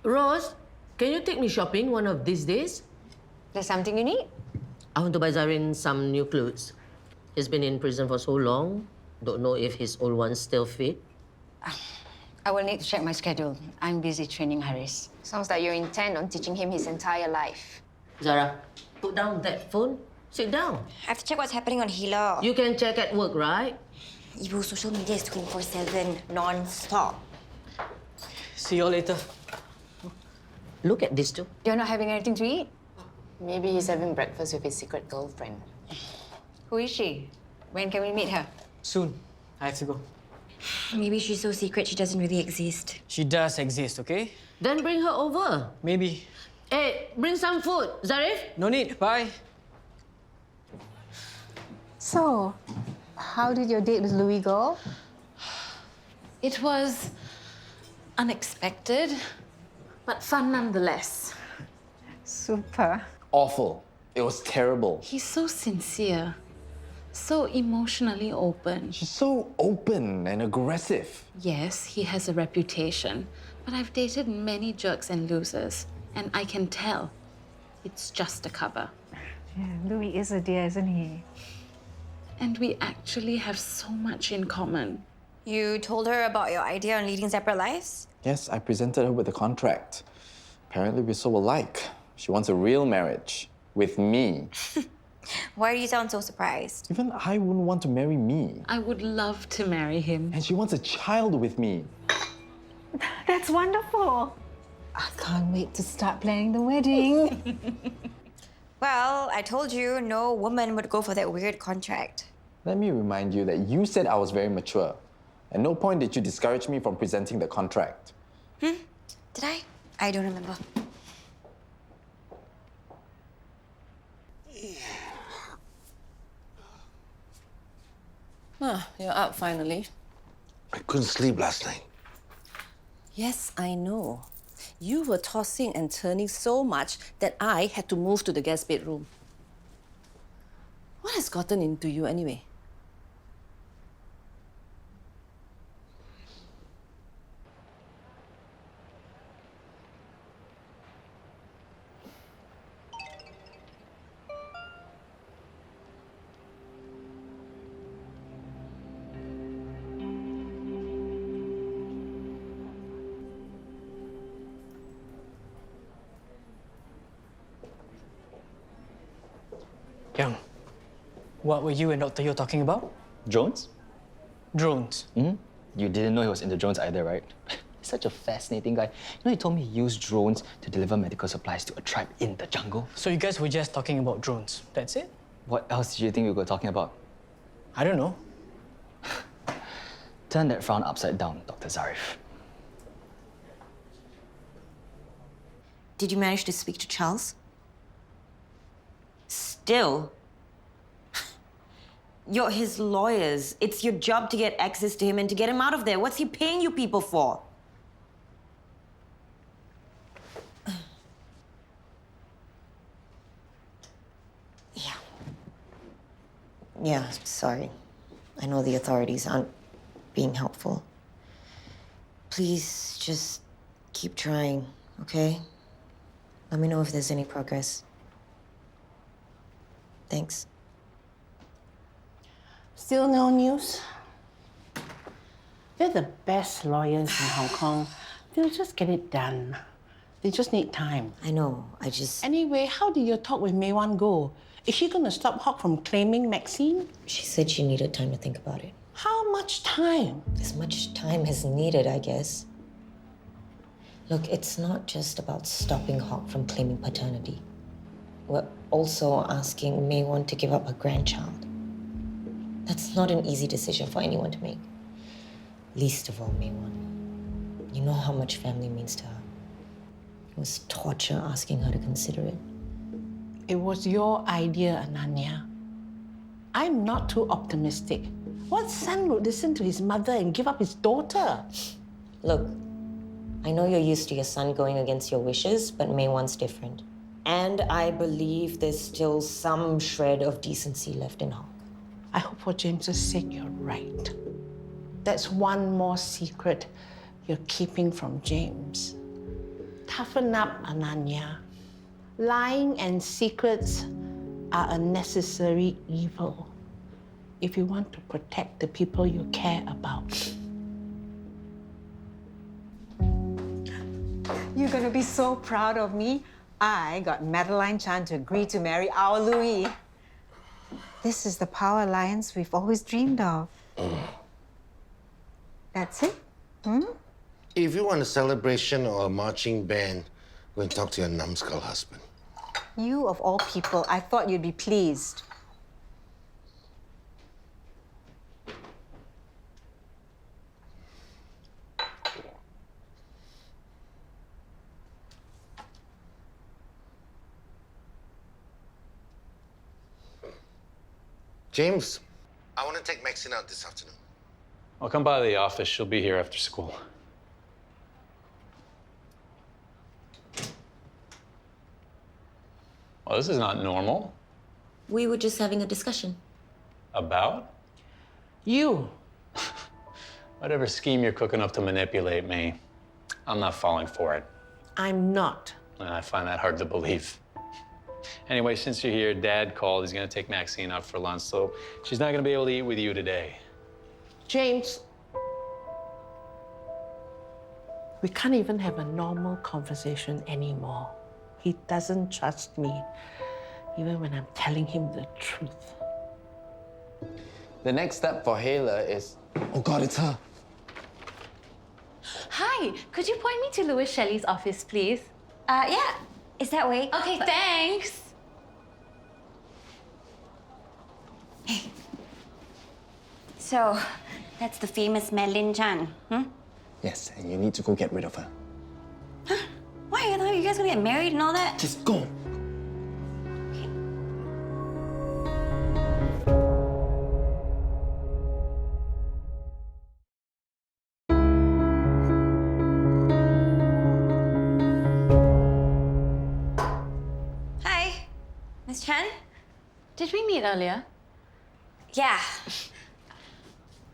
Rose, can you take me shopping one of these days? There's something you need? I want to buy Zarin some new clothes. He's been in prison for so long. Don't know if his old ones still fit. I will need to check my schedule. I'm busy training Haris. Sounds like you intend on teaching him his entire life. Zara, put down that phone. Sit down. I have to check what's happening on Hila. You can check at work, right? Ibu, social media is 24/7, non-stop. See you all later. Look at this too. You're not having anything to eat? Maybe he's having breakfast with his secret girlfriend. Who is she? When can we meet her? Soon. I have to go. Maybe she's so secret she doesn't really exist. She does exist, okay? Then bring her over. Maybe. Hey, bring some food. Zaryf? No need. Bye. So, how did your date with Louie go? It was unexpected, but fun nonetheless. Super. Awful. It was terrible. He's so sincere, so emotionally open. She's so open and aggressive. Yes, he has a reputation, but I've dated many jerks and losers, and I can tell it's just a cover. Yeah, Louie is a dear, isn't he? And we actually have so much in common. You told her about your idea on leading separate lives? Yes, I presented her with a contract. Apparently, we're so alike. She wants a real marriage with me. Why do you sound so surprised? Even I wouldn't want to marry me. I would love to marry him. And she wants a child with me. That's wonderful. I can't wait to start planning the wedding. Well, I told you no woman would go for that weird contract. Let me remind you that you said I was very mature. At no point did you discourage me from presenting the contract. Did I? I don't remember. Ah, you're up finally. I couldn't sleep last night. Yes, I know. You were tossing and turning so much that I had to move to the guest bedroom. What has gotten into you anyway? Young, what were you and Dr. Yo talking about? Drones? Drones. You didn't know he was into drones either, right? Such a fascinating guy. You know, he told me he used drones to deliver medical supplies to a tribe in the jungle. So you guys were just talking about drones. That's it? What else did you think we were talking about? I don't know. Turn that frown upside down, Dr. Zaryf. Did you manage to speak to Charles? Still? You're his lawyers. It's your job to get access to him and to get him out of there. What's he paying you people for? Yeah, sorry. I know the authorities aren't being helpful. Please just keep trying, okay? Let me know if there's any progress. Thanks. Still no news? They're the best lawyers in Hong Kong. They'll just get it done. They just need time. I know, I just... Anyway, how did your talk with Mei Wan go? Is she going to stop Hock from claiming Maxine? She said she needed time to think about it. How much time? As much time as needed, I guess. Look, it's not just about stopping Hock from claiming paternity. We're also asking Mei Wan to give up her grandchild. That's not an easy decision for anyone to make. Least of all Mei Wan. You know how much family means to her. It was torture asking her to consider it. It was your idea, Ananya. I'm not too optimistic. What son would listen to his mother and give up his daughter? Look, I know you're used to your son going against your wishes, but Mei Wan's different. And I believe there's still some shred of decency left in Hock. I hope for James's sake you're right. That's one more secret you're keeping from James. Toughen up, Ananya. Lying and secrets are a necessary evil if you want to protect the people you care about. You're gonna be so proud of me. I got Madeline Chan to agree to marry our Louie. This is the power alliance we've always dreamed of. That's it? If you want a celebration or a marching band, go and talk to your numbskull husband. You, of all people, I thought you'd be pleased. James, I want to take Maxine out this afternoon. I'll come by the office. She'll be here after school. Well, this is not normal. We were just having a discussion. About? You. Whatever scheme you're cooking up to manipulate me, I'm not falling for it. I'm not. And I find that hard to believe. Anyway, since you're here, Dad called. He's gonna take Maxine out for lunch, so she's not gonna be able to eat with you today. James, we can't even have a normal conversation anymore. He doesn't trust me, even when I'm telling him the truth. The next step for Hayla is... Oh God, it's her. Hi, could you point me to Louis Shelley's office, please? Yeah. Is that way? Okay, thanks. So, that's the famous Madeline Chan, Yes, and you need to go get rid of her. Why? I thought you guys gonna get married and all that? Just go. Hi, Miss Chan? Did we meet earlier? Yeah.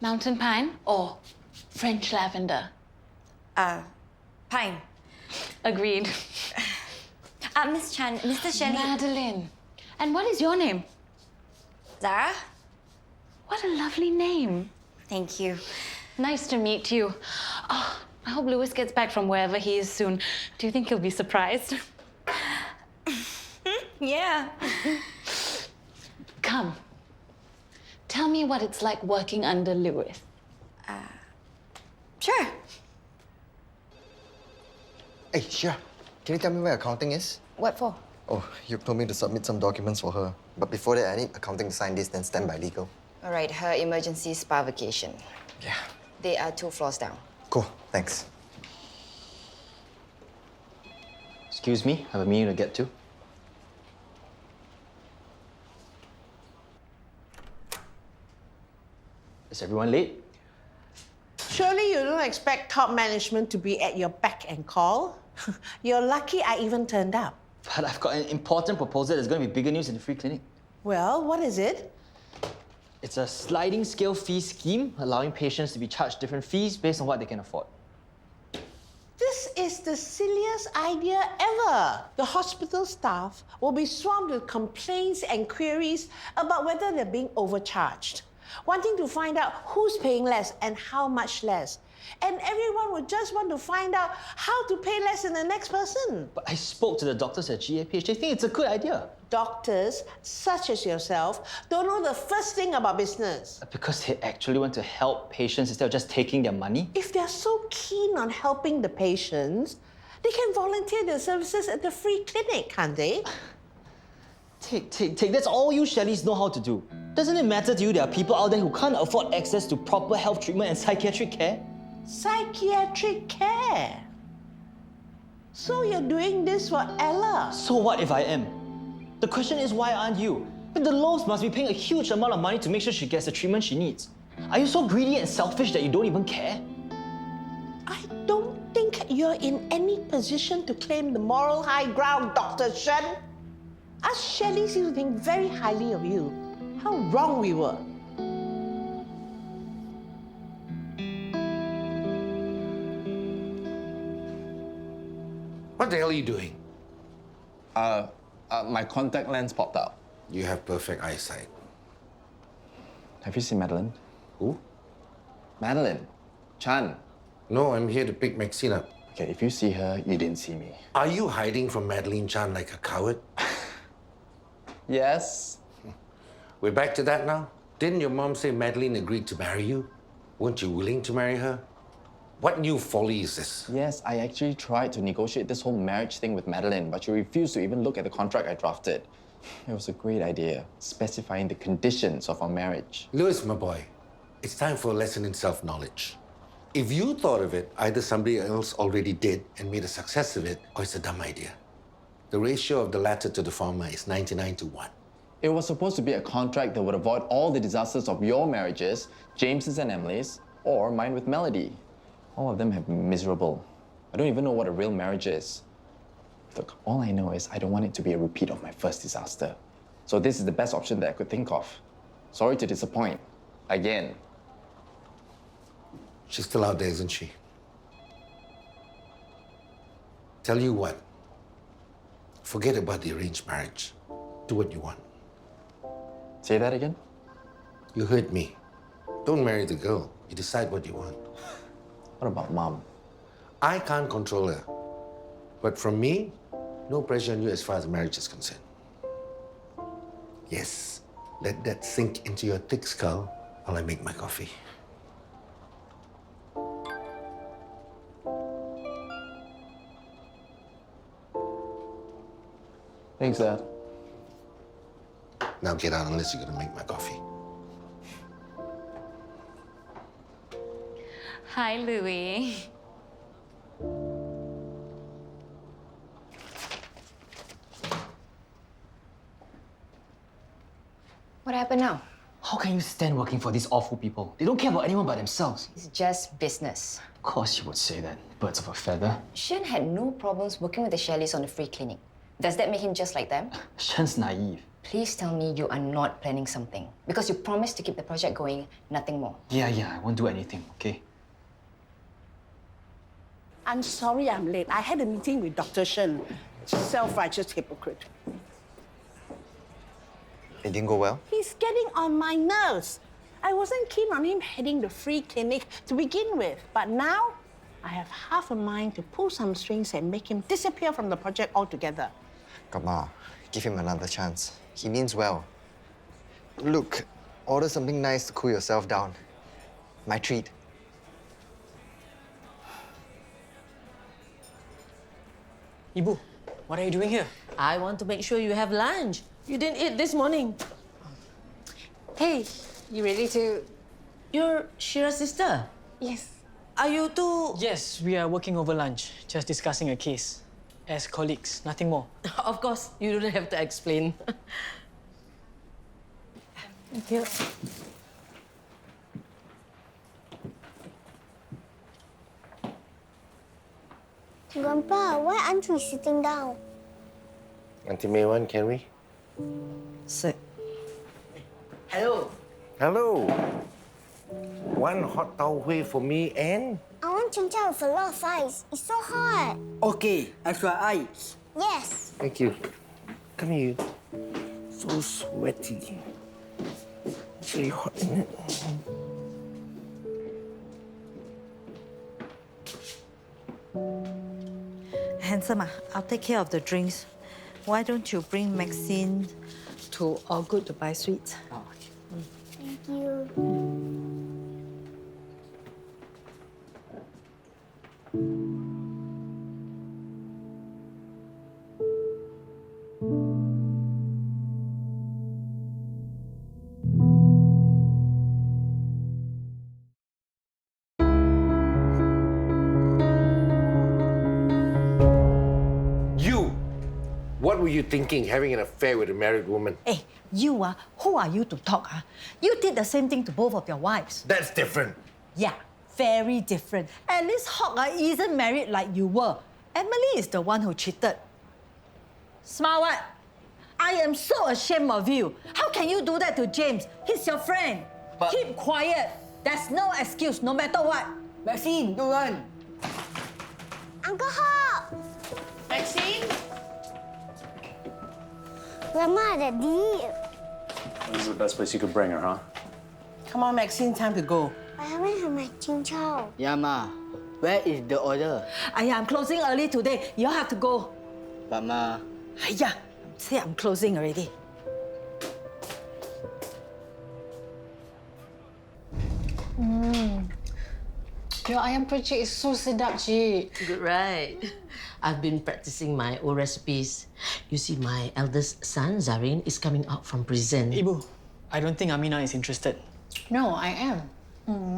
Mountain pine or French lavender? Pine. Agreed. Miss Chan, Mr. Shelley... Madeline. And what is your name? Zara? What a lovely name. Thank you. Nice to meet you. Oh, I hope Louis gets back from wherever he is soon. Do you think he'll be surprised? Yeah. Come. Tell me what it's like working under Louis. Sure. Hey, Syirah, can you tell me where accounting is? What for? Oh, you told me to submit some documents for her. But before that, I need accounting to sign this, then stand by legal. All right, her emergency spa vacation. Yeah. They are 2 floors down. Cool, thanks. Excuse me, I have a meeting to get to. Is everyone late? Surely you don't expect top management to be at your beck and call? You're lucky I even turned up. But I've got an important proposal that's going to be bigger news in the free clinic. Well, what is it? It's a sliding scale fee scheme, allowing patients to be charged different fees based on what they can afford. This is the silliest idea ever. The hospital staff will be swamped with complaints and queries about whether they're being overcharged, wanting to find out who's paying less and how much less. And everyone would just want to find out how to pay less than the next person. But I spoke to the doctors at GAPH. They think it's a good idea. Doctors, such as yourself, don't know the first thing about business. Because they actually want to help patients instead of just taking their money. If they're so keen on helping the patients, they can volunteer their services at the free clinic, can't they? Take. That's all you Shelleys know how to do. Doesn't it matter to you there are people out there who can't afford access to proper health treatment and psychiatric care? Psychiatric care? So you're doing this for Ella? So what if I am? The question is, why aren't you? But the Lowe's must be paying a huge amount of money to make sure she gets the treatment she needs. Are you so greedy and selfish that you don't even care? I don't think you're in any position to claim the moral high ground, Dr. Shen. Us Shelley seem to think very highly of you. How wrong we were. What the hell are you doing? My contact lens popped out. You have perfect eyesight. Have you seen Madeline? Who? Madeline. Chan. No, I'm here to pick Maxine up. Okay, if you see her, you didn't see me. Are you hiding from Madeline Chan like a coward? Yes. We're back to that now? Didn't your mom say Madeline agreed to marry you? Weren't you willing to marry her? What new folly is this? Yes, I actually tried to negotiate this whole marriage thing with Madeline, but she refused to even look at the contract I drafted. It was a great idea, specifying the conditions of our marriage. Louis, my boy, it's time for a lesson in self-knowledge. If you thought of it, either somebody else already did and made a success of it, or it's a dumb idea. The ratio of the latter to the former is 99-1. It was supposed to be a contract that would avoid all the disasters of your marriages, James's and Emily's, or mine with Melody. All of them have been miserable. I don't even know what a real marriage is. Look, all I know is I don't want it to be a repeat of my first disaster. So this is the best option that I could think of. Sorry to disappoint. Again. She's still out there, isn't she? Tell you what. Forget about the arranged marriage. Do what you want. Say that again? You heard me. Don't marry the girl. You decide what you want. What about Mom? I can't control her. But from me, no pressure on you as far as marriage is concerned. Yes, let that sink into your thick skull while I make my coffee. Thanks, Dad. Now get out unless you're gonna make my coffee. Hi, Louie. What happened now? How can you stand working for these awful people? They don't care about anyone but themselves. It's just business. Of course you would say that. Birds of a feather. Shen had no problems working with the Shelleys on the free clinic. Does that make him just like them? Shen's naive. Please tell me you are not planning something. Because you promised to keep the project going, nothing more. Yeah, I won't do anything, okay? I'm sorry I'm late. I had a meeting with Dr. Shen. Self-righteous hypocrite. It didn't go well? He's getting on my nerves. I wasn't keen on him heading the free clinic to begin with. But now, I have half a mind to pull some strings and make him disappear from the project altogether. Kama, give him another chance. He means well. Look, order something nice to cool yourself down. My treat. Ibu, what are you doing here? I want to make sure you have lunch. You didn't eat this morning. Hey, you ready to... You're Syirah's sister. Yes. Are you two... Yes, we are working over lunch, just discussing a case. As colleagues, nothing more. Of course, you don't have to explain. Thank you. Grandpa, why aren't we sitting down? Auntie Maywan, can we? Sit. Hello. Hello. One hot tau hui for me and... I want chin-chow with a lot of ice. It's so hot. Okay, extra ice. Yes. Thank you. Come here. So sweaty. It's really hot, isn't it? Handsome, I'll take care of the drinks. Why don't you bring Maxine to All Good to buy sweets? Thank you. What were you thinking, having an affair with a married woman? Hey, you, who are you to talk? You did the same thing to both of your wives. That's different. Yeah, very different. At least Hock isn't married like you were. Emily is the one who cheated. Smart what? I am so ashamed of you. How can you do that to James? He's your friend. But... Keep quiet. There's no excuse, no matter what. Maxine, don't run. Uncle Hock! Hey, Maxine? Grandma, Daddy. This is the best place you could bring her, huh? Come on, Maxine, time to go. I haven't had my ching chow. Yeah, Ma. Where is the order? I'm closing early today. You all have to go. But Ma... See, I'm closing already. Your ayam percik is so sedap, Cik. Good, right? I've been practicing my old recipes. You see, my eldest son, Zarin, is coming out from prison. Ibu, I don't think Aminah is interested. No, I am.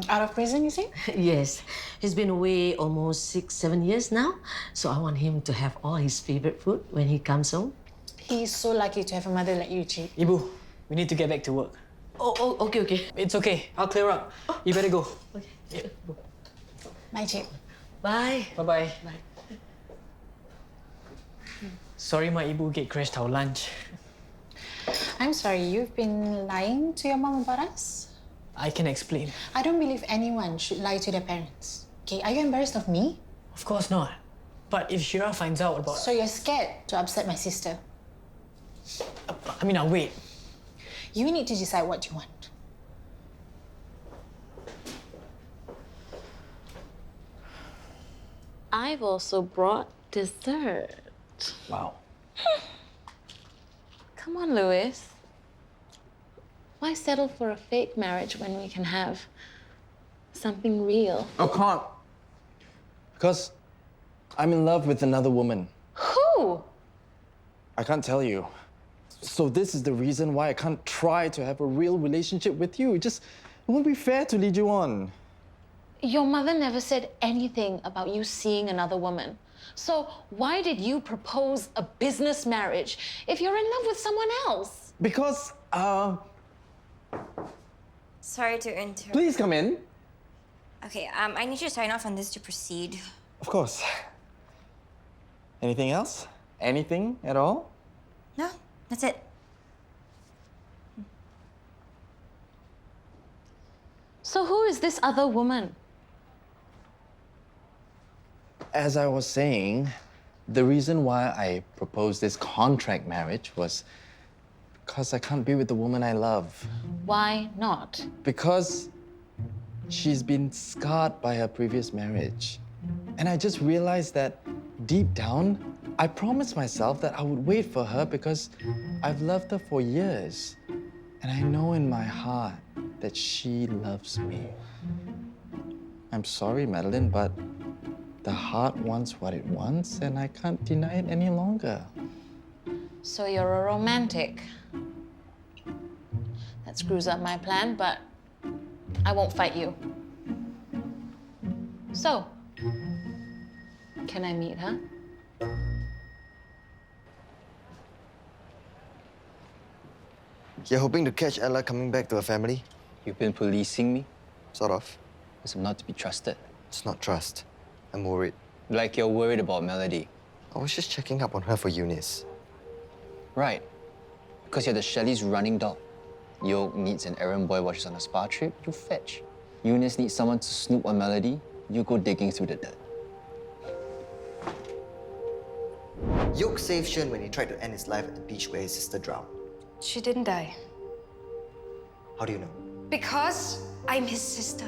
Out of prison, you say? Yes. He's been away almost 6-7 years now. So I want him to have all his favorite food when he comes home. He's so lucky to have a mother like you, Cik. Ibu, we need to get back to work. Oh, okay. It's okay. I'll clear up. You better go. Okay. Yeah. Bye, Cik. Bye. Bye-bye. Sorry, my ibu gate crashed our lunch. I'm sorry, you've been lying to your mom about us? I can explain. I don't believe anyone should lie to their parents. Okay, are you embarrassed of me? Of course not. But if Syirah finds out about... So you're scared to upset my sister? Aminah, wait. You need to decide what you want. I've also brought dessert. Wow. Come on, Louie. Why settle for a fake marriage when we can have something real? I can't. Because I'm in love with another woman. Who? I can't tell you. So this is the reason why I can't try to have a real relationship with you. It won't be fair to lead you on. Your mother never said anything about you seeing another woman. So why did you propose a business marriage if you're in love with someone else? Because, Sorry to interrupt. Please come in. Okay, I need you to sign off on this to proceed. Of course. Anything else? Anything at all? No, that's it. So who is this other woman? As I was saying, the reason why I proposed this contract marriage was because I can't be with the woman I love. Why not? Because she's been scarred by her previous marriage. And I just realized that deep down, I promised myself that I would wait for her because I've loved her for years. And I know in my heart that she loves me. I'm sorry, Madeline, but the heart wants what it wants, and I can't deny it any longer. So you're a romantic. That screws up my plan, but I won't fight you. So, can I meet her? You're hoping to catch Ella coming back to her family? You've been policing me? Sort of. Because I'm not to be trusted. It's not trust. I'm worried. Like you're worried about Melody. I was just checking up on her for Eunice. Right. Because you're the Shelley's running dog. Yo needs an errand boy while she's on a spa trip, you fetch. Eunice needs someone to snoop on Melody, you go digging through the dirt. Yoke saved Shen when he tried to end his life at the beach where his sister drowned. She didn't die. How do you know? Because I'm his sister.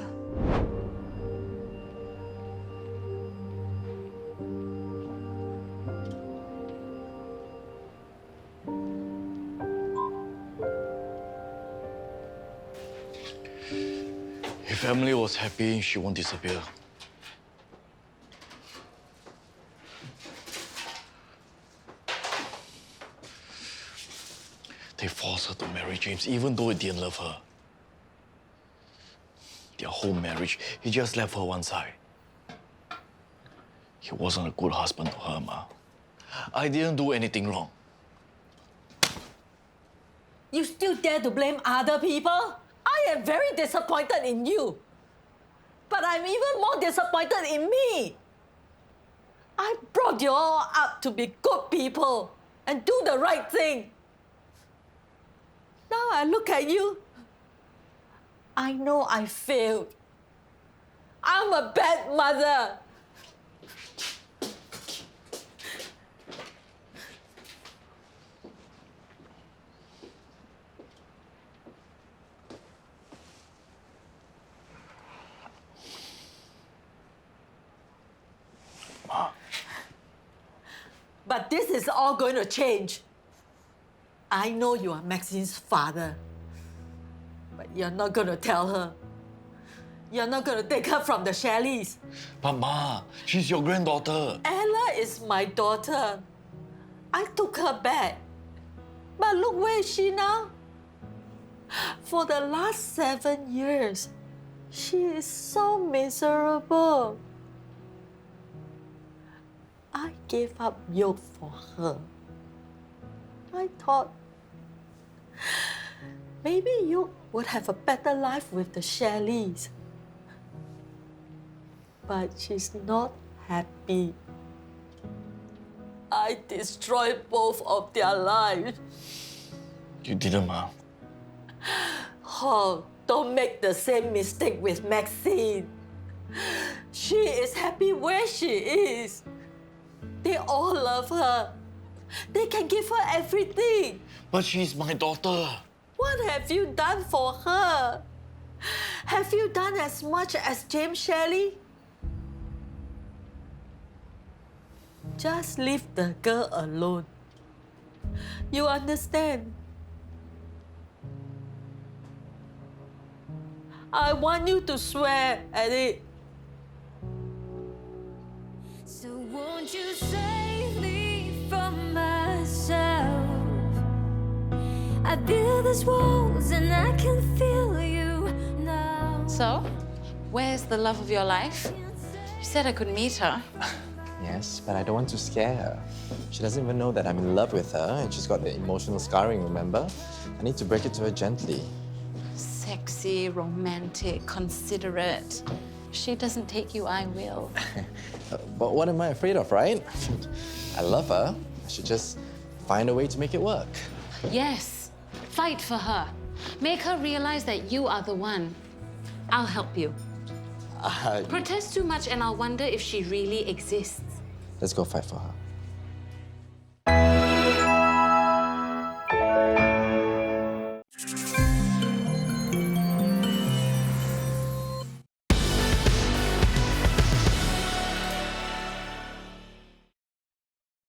If Emily was happy, she won't disappear. They forced her to marry James, even though he didn't love her. Their whole marriage, he just left her one side. He wasn't a good husband to her, Ma. I didn't do anything wrong. You still dare to blame other people? I am very disappointed in you. But I'm even more disappointed in me. I brought you all up to be good people and do the right thing. Now I look at you. I know I failed. I'm a bad mother. But this is all going to change. I know you are Maxine's father, but you're not going to tell her. You're not going to take her from the Shelleys. But Ma, she's your granddaughter. Ella is my daughter. I took her back. But look, where is she now? For the last 7 years, she is so miserable. I gave up milk for her. I thought maybe you would have a better life with the Shelleys. But she's not happy. I destroyed both of their lives. You didn't, Ma. Oh, don't make the same mistake with Maxine. She is happy where she is. They all love her. They can give her everything. But she's my daughter. What have you done for her? Have you done as much as James Shelley? Just leave the girl alone. You understand? I want you to swear at it. So won't you save me from myself? I build these walls and I can feel you now. So, where's the love of your life? You said I could meet her. Yes, but I don't want to scare her. She doesn't even know that I'm in love with her, and she's got the emotional scarring, remember? I need to break it to her gently. Sexy, romantic, considerate. If she doesn't take you, I will. But what am I afraid of, right? I love her. I should just find a way to make it work. Yes, fight for her. Make her realize that you are the one. I'll help you. Protest too much and I'll wonder if she really exists. Let's go fight for her.